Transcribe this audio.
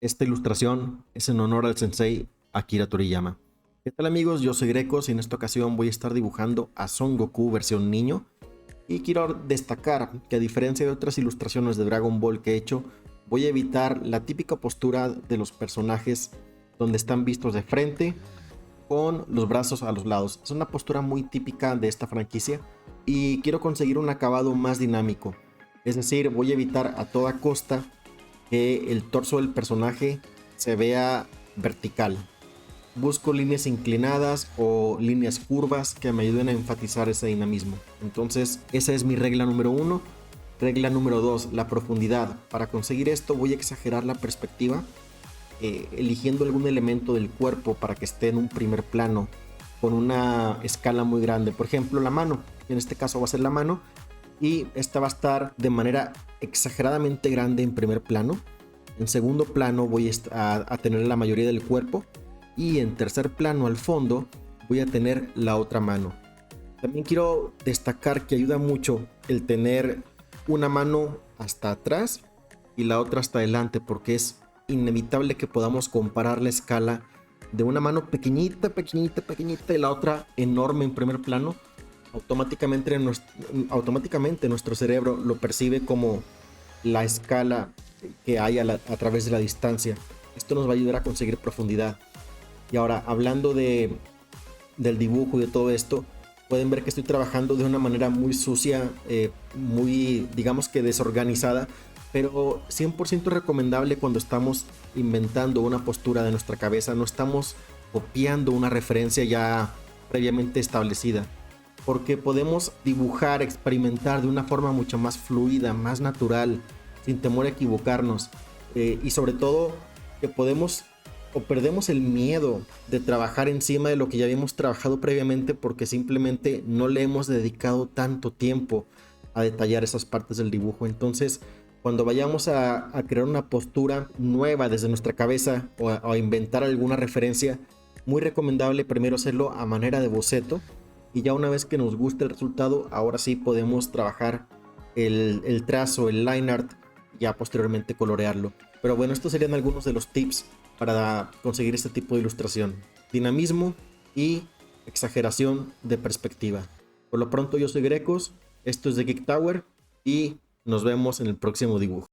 Esta ilustración es en honor al sensei Akira Toriyama. ¿Qué tal amigos? Yo soy Grecos y en esta ocasión voy a estar dibujando a Son Goku versión niño. Y quiero destacar que a diferencia de otras ilustraciones de Dragon Ball que he hecho, voy a evitar la típica postura de los personajes donde están vistos de frente con los brazos a los lados. Es una postura muy típica de esta franquicia y quiero conseguir un acabado más dinámico. Es decir, voy a evitar a toda costa que el torso del personaje se vea vertical. Busco líneas inclinadas o líneas curvas que me ayuden a enfatizar ese dinamismo. Entonces, esa es mi regla número 1. Regla número 2, la profundidad. Para conseguir esto voy a exagerar la perspectiva, eligiendo algún elemento del cuerpo para que esté en un primer plano con una escala muy grande. Por ejemplo, la mano. En este caso va a ser la mano. Y esta va a estar de manera exageradamente grande en primer plano. En segundo plano voy a tener la mayoría del cuerpo. Y en tercer plano al fondo voy a tener la otra mano. También quiero destacar que ayuda mucho el tener una mano hasta atrás y la otra hasta adelante, porque es inevitable que podamos comparar la escala de una mano pequeñita, pequeñita, pequeñita y la otra enorme en primer plano. Automáticamente nuestro cerebro lo percibe como la escala que hay a través de la distancia. Esto nos va a ayudar a conseguir profundidad. Y ahora, hablando del dibujo y de todo esto, pueden ver que estoy trabajando de una manera muy sucia, muy, digamos que desorganizada, pero 100% recomendable cuando estamos inventando una postura de nuestra cabeza. No estamos copiando una referencia ya previamente establecida, porque podemos dibujar, experimentar de una forma mucho más fluida, más natural, sin temor a equivocarnos, y sobre todo que podemos o perdemos el miedo de trabajar encima de lo que ya habíamos trabajado previamente porque simplemente no le hemos dedicado tanto tiempo a detallar esas partes del dibujo. Entonces, cuando vayamos a crear una postura nueva desde nuestra cabeza o a inventar alguna referencia, muy recomendable primero hacerlo a manera de boceto, y ya una vez que nos guste el resultado, ahora sí podemos trabajar el trazo, el line art, ya posteriormente colorearlo. Pero bueno, estos serían algunos de los tips para conseguir este tipo de ilustración: dinamismo y exageración de perspectiva. Por lo pronto, yo soy Grecos, esto es de Geek Tower y nos vemos en el próximo dibujo.